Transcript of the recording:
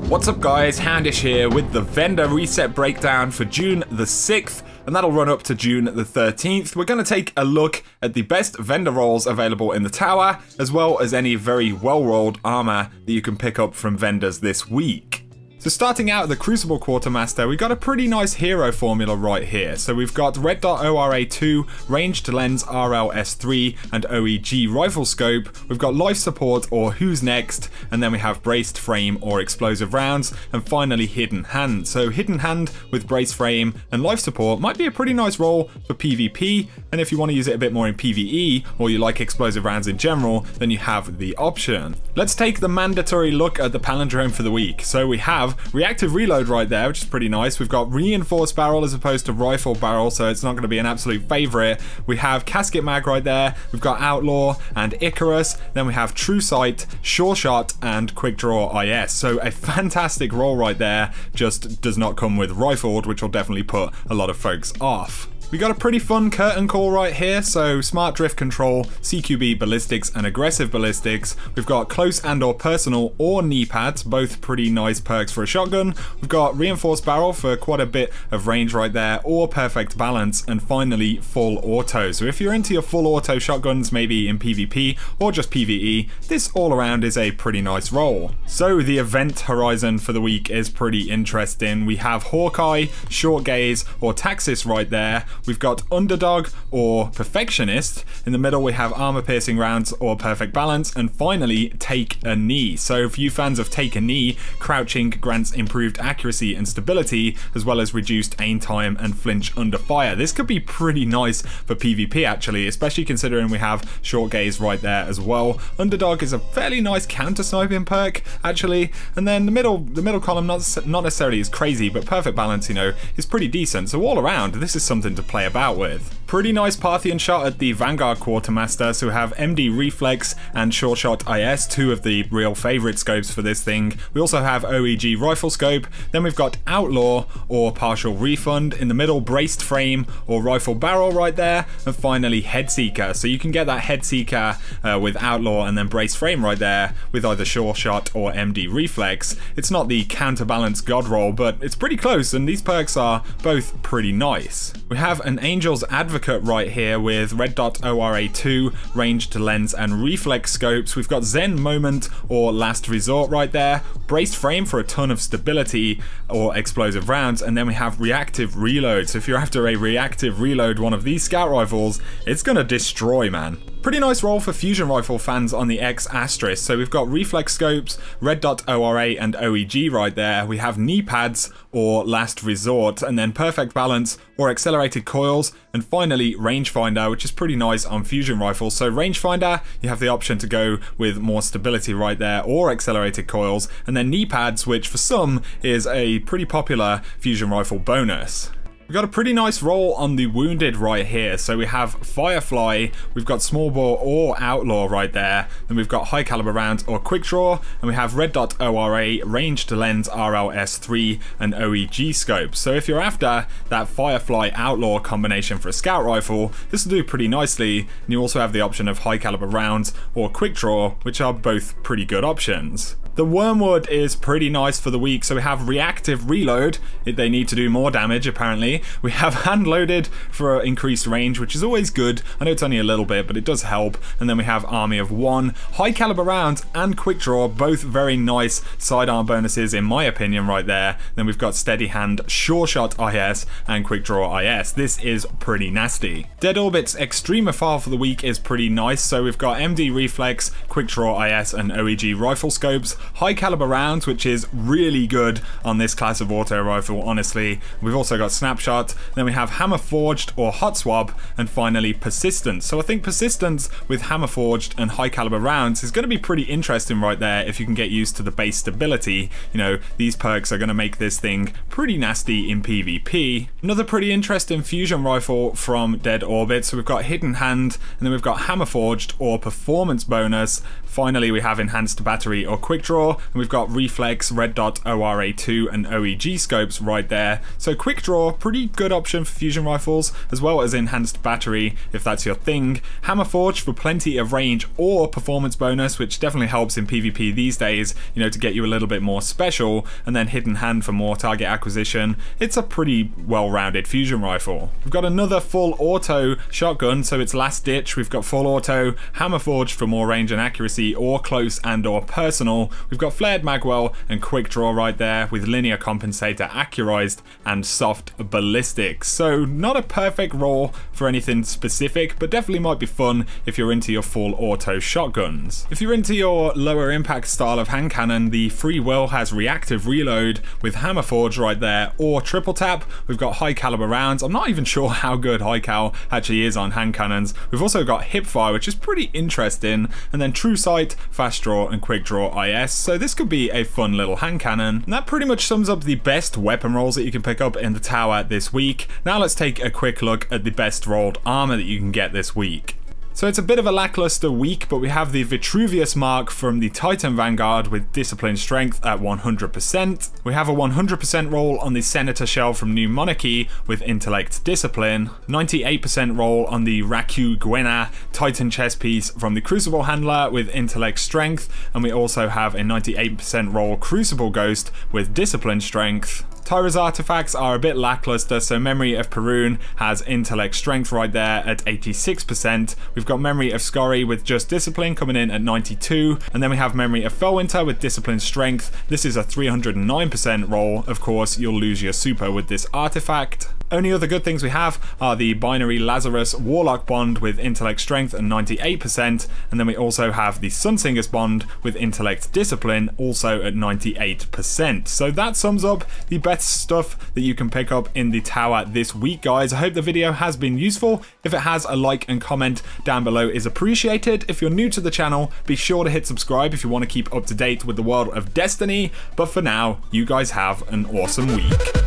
What's up guys, Houndish here with the vendor reset breakdown for June the 6th, and that'll run up to June the 13th. We're going to take a look at the best vendor rolls available in the tower, as well as any very well-rolled armor that you can pick up from vendors this week. So starting out at the Crucible Quartermaster, we've got a pretty nice hero formula right here. So we've got Red Dot ORA2, Ranged Lens RLS3, and OEG Rifle Scope. We've got Life Support or Who's Next, and then we have Braced Frame or Explosive Rounds, and finally Hidden Hand. So Hidden Hand with Braced Frame and Life Support might be a pretty nice roll for PvP, and if you want to use it a bit more in PvE, or you like Explosive Rounds in general, then you have the option. Let's take the mandatory look at the palindrome for the week. So we have Reactive Reload right there, which is pretty nice. We've got Reinforced Barrel as opposed to Rifle Barrel, so it's not going to be an absolute favorite. We have Casket Mag right there. We've got Outlaw and Icarus. Then we have True Sight, Sure Shot, and Quick Draw IS. So a fantastic roll right there, just does not come with Rifled, which will definitely put a lot of folks off. We got a pretty fun curtain call right here, so Smart Drift Control, CQB Ballistics, and Aggressive Ballistics. We've got Close and or Personal or Knee Pads, both pretty nice perks for a shotgun. We've got Reinforced Barrel for quite a bit of range right there, or Perfect Balance, and finally Full Auto. So if you're into your full auto shotguns, maybe in PvP or just PvE, this all around is a pretty nice roll. So the event horizon for the week is pretty interesting. We have Hawkeye, Short Gaze, or Taxis right there. We've got Underdog or Perfectionist. In the middle we have Armor Piercing Rounds or Perfect Balance, and finally Take a Knee. So for you fans of Take a Knee, crouching grants improved accuracy and stability, as well as reduced aim time and flinch under fire. This could be pretty nice for PvP actually, especially considering we have Short Gaze right there as well. Underdog is a fairly nice counter sniping perk actually, and then the middle column not necessarily as crazy, but Perfect Balance, you know, is pretty decent. So all around, this is something to play about with. Pretty nice Parthian shot at the Vanguard Quartermaster, so we have MD Reflex and Sure Shot IS, two of the real favourite scopes for this thing. We also have OEG Rifle Scope, then we've got Outlaw or Partial Refund, in the middle Braced Frame or Rifle Barrel right there, and finally Headseeker. So you can get that Headseeker with Outlaw and then Braced Frame right there with either Sure Shot or MD Reflex. It's not the counterbalance god roll, but it's pretty close, and these perks are both pretty nice. We have an Angel's Advocate right here with Red Dot ORA2, Ranged Lens, and Reflex Scopes. We've got Zen Moment or Last Resort right there, Braced Frame for a ton of stability or Explosive Rounds, and then we have Reactive Reload. So if you're after a Reactive Reload one of these scout rifles, it's gonna destroy, man. Pretty nice roll for Fusion Rifle fans on the X Asterisk. So we've got Reflex Scopes, Red Dot ORA, and OEG right there. We have Knee Pads or Last Resort, and then Perfect Balance or Accelerated Coils, and finally Rangefinder, which is pretty nice on Fusion Rifles. So Rangefinder, you have the option to go with more stability right there, or Accelerated Coils, and then Knee Pads, which for some is a pretty popular Fusion Rifle bonus. We've got a pretty nice roll on the Wounded right here. So we have Firefly, we've got Small Bore or Outlaw right there, then we've got High Caliber Rounds or Quick Draw, and we have Red Dot ORA, Ranged Lens RLS3, and OEG Scopes. So if you're after that Firefly Outlaw combination for a scout rifle, this will do pretty nicely, and you also have the option of High Caliber Rounds or Quick Draw, which are both pretty good options. The Wormwood is pretty nice for the week, so we have Reactive Reload, they need to do more damage apparently. We have Hand Loaded for increased range, which is always good. I know it's only a little bit, but it does help. And then we have Army of One, High Caliber Rounds, and Quick Draw, both very nice sidearm bonuses in my opinion right there. Then we've got Steady Hand, Sure Shot IS, and Quick Draw IS. This is pretty nasty. Dead Orbit's Extremophile for the week is pretty nice, so we've got MD Reflex, Quick Draw IS, and OEG Rifle Scopes. High Caliber Rounds, which is really good on this class of auto rifle, honestly. We've also got Snapshot, then we have Hammer Forged or Hot Swap, and finally Persistence. So I think Persistence with Hammer Forged and High Caliber Rounds is going to be pretty interesting right there if you can get used to the base stability. You know, these perks are going to make this thing pretty nasty in PvP. Another pretty interesting fusion rifle from Dead Orbit, so we've got Hidden Hand, and then we've got Hammer Forged or Performance Bonus. Finally we have Enhanced Battery or Quick Draw, Draw, and we've got Reflex, Red Dot, ORA2 and OEG scopes right there. So Quick Draw, pretty good option for fusion rifles, as well as enhanced battery if that's your thing. Hammer Forge for plenty of range or performance bonus, which definitely helps in PvP these days, you know, to get you a little bit more special, and then Hidden Hand for more target acquisition. It's a pretty well-rounded fusion rifle. We've got another full auto shotgun, so it's last ditch. We've got full auto, Hammer Forge for more range and accuracy, or close and or personal. We've got flared magwell and Quick Draw right there with linear compensator accurized and soft ballistics. So not a perfect roll for anything specific, but definitely might be fun if you're into your full auto shotguns. If you're into your lower impact style of hand cannon, the Free Will has reactive reload with Hammer Forge right there, or triple tap. We've got high caliber rounds. I'm not even sure how good high cal actually is on hand cannons. We've also got hip fire, which is pretty interesting, and then true sight, fast draw and quick draw IS. So this could be a fun little hand cannon. And that pretty much sums up the best weapon rolls that you can pick up in the tower this week. Now let's take a quick look at the best rolled armor that you can get this week. So it's a bit of a lackluster week, but we have the Vitruvius mark from the Titan Vanguard with Discipline Strength at 100%. We have a 100% roll on the Senator Shell from New Monarchy with Intellect Discipline. 98% roll on the Raku Gwena Titan chest piece from the Crucible Handler with Intellect Strength. And we also have a 98% roll Crucible Ghost with Discipline Strength. Tyra's artifacts are a bit lackluster, so Memory of Perun has Intellect Strength right there at 86%. We've got Memory of Scori with just Discipline coming in at 92, and then we have Memory of Felwinter with Discipline Strength. This is a 309% roll. Of course, you'll lose your super with this artifact. Only other good things we have are the Binary Lazarus Warlock Bond with Intellect Strength and 98%, and then we also have the Sunsinger's Bond with Intellect Discipline also at 98%. So that sums up the best stuff that you can pick up in the tower this week, guys. I hope the video has been useful. If it has, a like and comment down below is appreciated. If you're new to the channel, be sure to hit subscribe if you want to keep up to date with the world of Destiny. But for now, you guys have an awesome week.